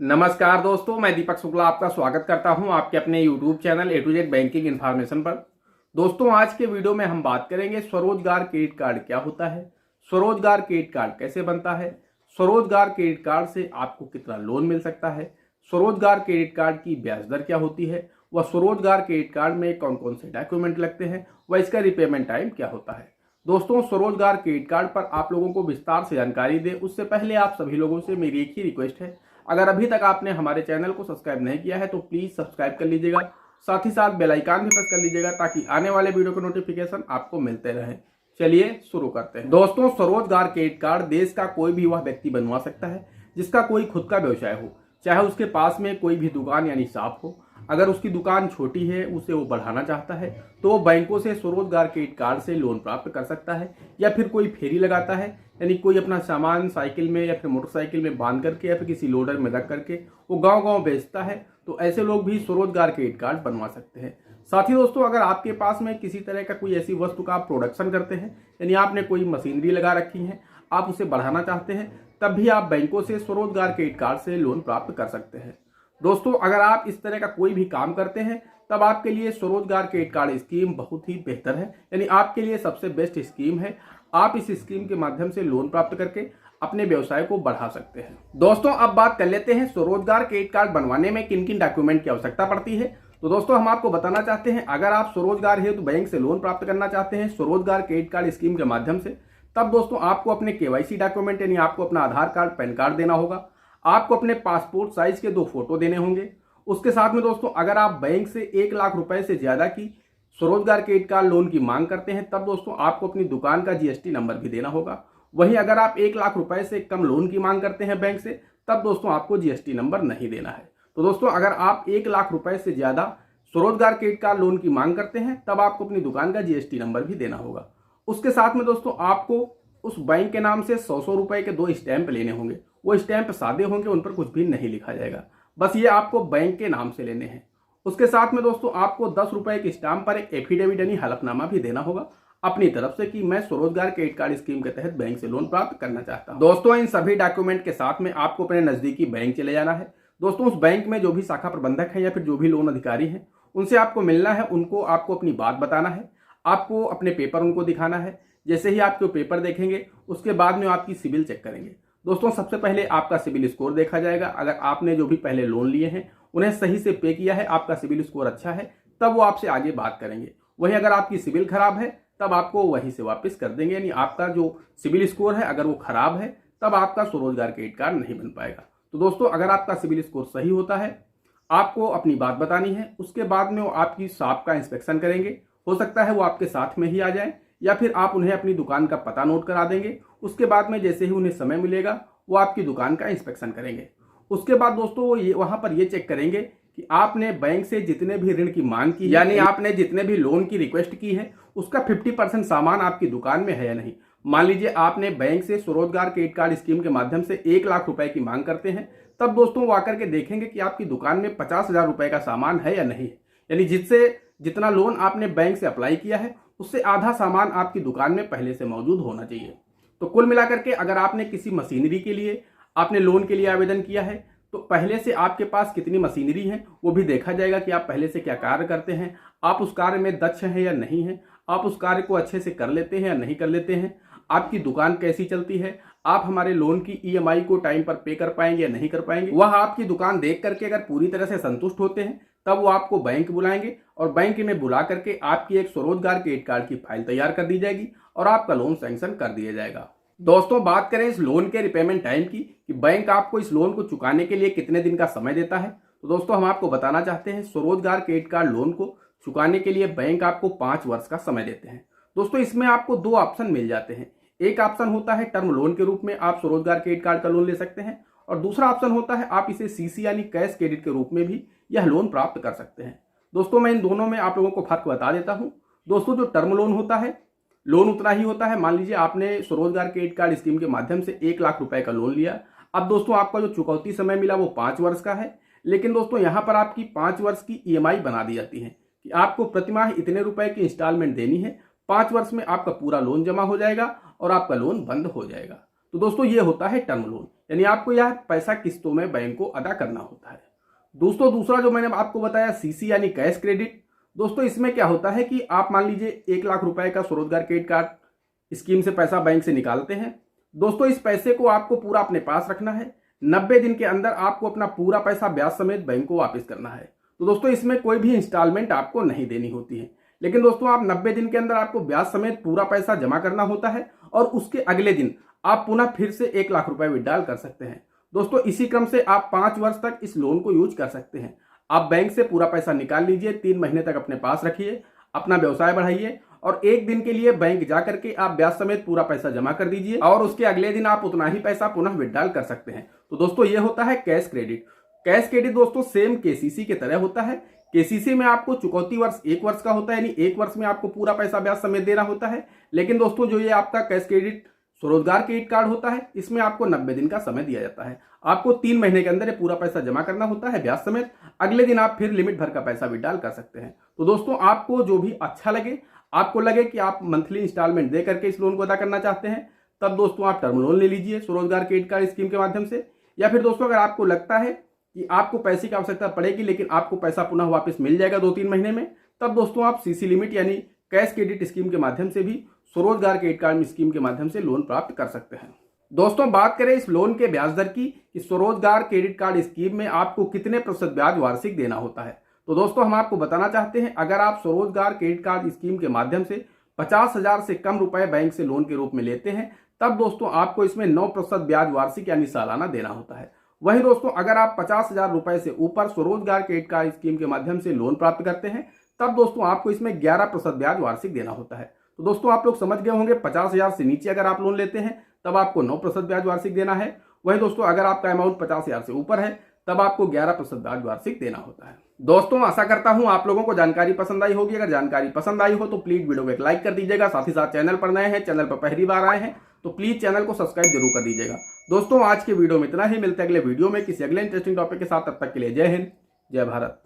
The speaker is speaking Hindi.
नमस्कार दोस्तों, मैं दीपक शुक्ला आपका स्वागत करता हूं आपके अपने YouTube channel A to Z banking information पर। दोस्तों, आज के वीडियो में हम बात करेंगे स्वरोजगार क्रेडिट कार्ड क्या होता है, स्वरोजगार क्रेडिट कार्ड कैसे बनता है, स्वरोजगार क्रेडिट कार्ड से आपको कितना लोन मिल सकता है, स्वरोजगार क्रेडिट कार्ड की ब्याज दर क्या होती है, व स्वरोजगार क्रेडिट कार्ड में कौन कौन से डॉक्यूमेंट लगते हैं, व इसका रिपेमेंट टाइम क्या होता है। दोस्तों, स्वरोजगार क्रेडिट कार्ड पर आप लोगों को विस्तार से जानकारी दे उससे पहले आप सभी लोगों से मेरी एक ही रिक्वेस्ट है, अगर अभी तक आपने हमारे चैनल को सब्सक्राइब नहीं किया है तो प्लीज सब्सक्राइब कर लीजिएगा, साथ ही साथ बेल आइकन भी प्रेस कर लीजिएगा ताकि आने वाले वीडियो के नोटिफिकेशन आपको मिलते रहें। चलिए शुरू करते हैं। दोस्तों, स्वरोजगार क्रेडिट कार्ड देश का कोई भी वह व्यक्ति बनवा सकता है जिसका कोई खुद का व्यवसाय हो, चाहे उसके पास में कोई भी दुकान यानी शॉप हो। अगर उसकी दुकान छोटी है, उसे वो बढ़ाना चाहता है तो वो बैंकों से स्वरोजगार क्रेडिट कार्ड से लोन प्राप्त कर सकता है, या फिर कोई फेरी लगाता है यानी कोई अपना सामान साइकिल में या फिर मोटरसाइकिल में बांध करके या फिर किसी लोडर में रख करके वो गांव-गांव बेचता है, तो ऐसे लोग भी स्वरोजगार क्रेडिट कार्ड बनवा सकते हैं। साथ ही दोस्तों, अगर आपके पास में किसी तरह का कोई ऐसी वस्तु का आप प्रोडक्शन करते हैं यानी आपने कोई मशीनरी लगा रखी है, आप उसे बढ़ाना चाहते हैं, तब भी आप बैंकों से स्वरोजगार क्रेडिट कार्ड से लोन प्राप्त कर सकते हैं। दोस्तों, अगर आप इस तरह का कोई भी काम करते हैं तब आपके लिए स्वरोजगार क्रेडिट कार्ड स्कीम बहुत ही बेहतर है, यानी आपके लिए सबसे बेस्ट स्कीम है। आप इस स्कीम के माध्यम से लोन प्राप्त करके अपने व्यवसाय को बढ़ा सकते हैं। दोस्तों, अब बात कर लेते हैं स्वरोजगार क्रेडिट कार्ड बनवाने में किन किन डॉक्यूमेंट की आवश्यकता पड़ती है। तो दोस्तों, हम आपको बताना चाहते हैं, अगर आप स्वरोजगार हेतु बैंक से लोन प्राप्त करना चाहते हैं स्वरोजगार क्रेडिट कार्ड स्कीम के माध्यम से, तब दोस्तों आपको अपने KYC डॉक्यूमेंट यानी आपको अपना आधार कार्ड, पैन कार्ड देना होगा। आपको अपने पासपोर्ट साइज के 2 फोटो देने होंगे। उसके साथ में दोस्तों, अगर आप बैंक से 1 लाख रुपए से ज्यादा की स्वरोजगार क्रेडिट कार्ड लोन की मांग करते हैं, तब दोस्तों आपको अपनी दुकान का GST नंबर भी देना होगा। वहीं अगर आप 1 लाख रुपए से कम लोन की मांग करते हैं बैंक से, तब दोस्तों आपको GST नंबर नहीं देना है। तो दोस्तों, अगर आप 1 लाख रुपए से ज्यादा स्वरोजगार क्रेडिट कार्ड लोन की मांग करते हैं, तब आपको अपनी दुकान का GST नंबर भी देना होगा। उसके साथ में दोस्तों, आपको उस बैंक के नाम से 100 रुपए के 2 स्टैंप लेने होंगे। वो स्टैंप सादे होंगे, उन पर कुछ भी नहीं लिखा जाएगा, बस ये आपको बैंक के नाम से लेने हैं। उसके साथ में दोस्तों, आपको 10 रुपए के स्टैंप पर एक एफिडेविट यानी हलफनामा भी देना होगा अपनी तरफ से कि मैं स्वरोजगार क्रेडिट कार्ड स्कीम के तहत बैंक से लोन प्राप्त करना चाहता हूं। दोस्तों, इन सभी डॉक्यूमेंट के साथ में आपको अपने नजदीकी बैंक चले जाना है। दोस्तों, उस बैंक में जो भी शाखा प्रबंधक है या फिर जो भी लोन अधिकारी है, उनसे आपको मिलना है, उनको आपको अपनी बात बताना है, आपको अपने पेपर उनको दिखाना है। जैसे ही आपके पेपर देखेंगे, उसके बाद में आपकी सिविल चेक करेंगे। दोस्तों, सबसे पहले आपका सिविल स्कोर देखा जाएगा। अगर आपने जो भी पहले लोन लिए हैं उन्हें सही से पे किया है, आपका सिविल स्कोर अच्छा है, तब वो आपसे आगे बात करेंगे। वहीं अगर आपकी सिविल खराब है, तब आपको वहीं से वापस कर देंगे, यानी आपका जो सिविल स्कोर है अगर वो खराब है, तब आपका स्वरोजगार क्रेडिट कार्ड नहीं बन पाएगा। तो दोस्तों, अगर आपका सिविल स्कोर सही होता है, आपको अपनी बात बतानी है। उसके बाद में वो आपकी शॉप का इंस्पेक्शन करेंगे। हो सकता है वो आपके साथ में ही आ जाए, या फिर आप उन्हें अपनी दुकान का पता नोट करा देंगे। उसके बाद में जैसे ही उन्हें समय मिलेगा, वो आपकी दुकान का इंस्पेक्शन करेंगे। उसके बाद दोस्तों, वो वहां पर ये चेक करेंगे कि आपने बैंक से जितने भी ऋण की मांग की, यानी आपने जितने भी लोन की रिक्वेस्ट की है, उसका 50% सामान आपकी दुकान में है या नहीं। मान लीजिए आपने बैंक से स्वरोजगार क्रेडिट कार्ड स्कीम के माध्यम से 1 लाख रुपए की मांग करते हैं, तब दोस्तों वो आकर के देखेंगे कि आपकी दुकान में 50,000 रुपए का सामान है या नहीं, यानी जिससे जितना लोन आपने बैंक से अप्लाई किया है उससे आधा सामान आपकी दुकान में पहले से मौजूद होना चाहिए। तो कुल मिलाकर के, अगर आपने किसी मशीनरी के लिए आपने लोन के लिए आवेदन किया है, तो पहले से आपके पास कितनी मशीनरी है वो भी देखा जाएगा कि आप पहले से क्या कार्य करते हैं, आप उस कार्य में दक्ष हैं या नहीं हैं, आप उस कार्य को अच्छे से कर लेते हैं या नहीं कर लेते हैं, आपकी दुकान कैसी चलती है, आप हमारे लोन की EMI को टाइम पर पे कर पाएंगे या नहीं कर पाएंगे। वह आपकी दुकान देख करके अगर पूरी तरह से संतुष्ट होते हैं, तब वो आपको बैंक बुलाएंगे और बैंक में बुला करके आपकी एक स्वरोजगार क्रेडिट कार्ड की फाइल तैयार कर दी जाएगी और आपका लोन सैंक्शन कर दिया जाएगा। दोस्तों, बात करें इस लोन के रिपेमेंट टाइम की कि बैंक आपको इस लोन को चुकाने के लिए कितने दिन का समय देता है, तो दोस्तों हम आपको बताना चाहते हैं, स्वरोजगार क्रेडिट कार्ड लोन को चुकाने के लिए बैंक आपको 5 वर्ष का समय देते हैं। दोस्तों, इसमें आपको 2 ऑप्शन मिल जाते हैं। एक ऑप्शन होता है टर्म लोन के रूप में आप स्वरोजगार क्रेडिट कार्ड का लोन ले सकते हैं, और दूसरा ऑप्शन होता है आप इसे CC यानी कैश क्रेडिट के रूप में भी यह लोन प्राप्त कर सकते हैं। दोस्तों, मैं इन दोनों में आप लोगों को फर्क बता देता हूं। दोस्तों, जो टर्म लोन होता है, लोन उतना ही होता है। मान लीजिए आपने स्वरोजगार क्रेडिट कार्ड स्कीम के माध्यम से 1 लाख रुपए का लोन लिया। अब दोस्तों, आपका जो चुकौती समय मिला वो 5 वर्ष का है, लेकिन दोस्तों यहां पर आपकी 5 वर्ष की EMI बना दी जाती है कि आपको प्रतिमाह इतने रुपए की इंस्टॉलमेंट देनी है। 5 वर्ष में आपका पूरा लोन जमा हो जाएगा और आपका लोन बंद हो जाएगा। तो दोस्तों, ये होता है टर्म लोन, यानी आपको यह पैसा किस्तों में बैंक को अदा करना होता है। दोस्तों दूसरा जो मैंने आपको बताया सीसी यानी कैश क्रेडिट, दोस्तों इसमें क्या होता है कि आप मान लीजिए 1 लाख रुपए का स्वरोजगार क्रेडिट कार्ड स्कीम से पैसा बैंक से निकालते हैं। दोस्तों इस पैसे को आपको पूरा अपने पास रखना है। 90 दिन के अंदर आपको अपना पूरा पैसा ब्याज समेत बैंक को वापस करना है। तो दोस्तों इसमें कोई भी इंस्टॉलमेंट आपको नहीं देनी होती है, लेकिन दोस्तों आप 90 दिन के अंदर आपको ब्याज समेत पूरा पैसा जमा करना होता है और उसके अगले दिन आप पुनः फिर से 1 लाख रुपए विड्रॉल कर सकते हैं। दोस्तों इसी क्रम से आप 5 वर्ष तक इस लोन को यूज कर सकते हैं। आप बैंक से पूरा पैसा निकाल लीजिए, 3 महीने तक अपने पास रखिए, अपना व्यवसाय बढ़ाइए और 1 दिन के लिए बैंक जा करके आप ब्याज समेत पूरा पैसा जमा कर दीजिए और उसके अगले दिन आप उतना ही पैसा पुनः विड्रॉल कर सकते हैं। तो दोस्तों ये होता है कैश क्रेडिट। कैश क्रेडिट दोस्तों सेम केसीसी की तरह होता है। केसीसी में आपको चुकौती वर्ष 1 वर्ष का होता है, यानी 1 वर्ष में आपको पूरा पैसा ब्याज समेत देना होता है। लेकिन दोस्तों जो ये आपका कैश क्रेडिट स्वरोजगार क्रेडिट कार्ड होता है, इसमें आपको 90 दिन का समय दिया जाता है। आपको 3 महीने के अंदर ये पूरा पैसा जमा करना होता है ब्याज समेत, अगले दिन आप फिर लिमिट भर का पैसा विड्रॉल कर सकते हैं। तो दोस्तों आपको जो भी अच्छा लगे, आपको लगे कि आप मंथली इंस्टॉलमेंट दे करके इस लोन को अदा करना चाहते हैं, तब दोस्तों आप टर्म लोन ले लीजिए स्वरोजगार क्रेडिट कार्ड स्कीम के माध्यम से। या फिर दोस्तों अगर आपको लगता है कि आपको पैसे की आवश्यकता पड़ेगी लेकिन आपको पैसा पुनः वापस मिल जाएगा 2-3 महीने में, तब दोस्तों आप सीसी लिमिट यानी कैश क्रेडिट स्कीम के माध्यम से भी स्वरोजगार क्रेडिट कार्ड स्कीम के माध्यम से लोन प्राप्त कर सकते हैं। दोस्तों बात करें इस लोन के ब्याज दर की कि स्वरोजगार क्रेडिट कार्ड स्कीम में आपको कितने प्रतिशत ब्याज वार्षिक देना होता है। तो दोस्तों हम आपको बताना चाहते हैं, अगर आप स्वरोजगार क्रेडिट कार्ड स्कीम के माध्यम से 50,000 से कम रुपए बैंक से लोन के रूप में लेते हैं, तब दोस्तों आपको इसमें 9% ब्याज वार्षिक यानी सालाना देना होता है। वहीं दोस्तों अगर आप 50,000 रुपए से ऊपर स्वरोजगार क्रेडिट कार्ड स्कीम के माध्यम से लोन प्राप्त करते हैं, तब दोस्तों आपको इसमें 11% ब्याज वार्षिक देना होता है। तो दोस्तों आप लोग समझ गए होंगे, 50,000 से नीचे अगर आप लोन लेते हैं तब आपको 9% ब्याज वार्षिक देना है। वहीं दोस्तों अगर आपका अमाउंट 50,000 से ऊपर है तब आपको 11% ब्याज वार्षिक देना होता है। दोस्तों आशा करता हूं आप लोगों को जानकारी पसंद आई होगी। अगर जानकारी पसंद आई हो तो प्लीज वीडियो को एक लाइक कर दीजिएगा। साथ ही साथ चैनल पर नए हैं, चैनल पर पहली बार आए हैं तो प्लीज चैनल को सब्सक्राइब जरूर कर दीजिएगा। दोस्तों आज के वीडियो में इतना ही, मिलते हैं अगले वीडियो में किसी अगले इंटरेस्टिंग टॉपिक के साथ। तब तक के लिए जय हिंद, जय भारत।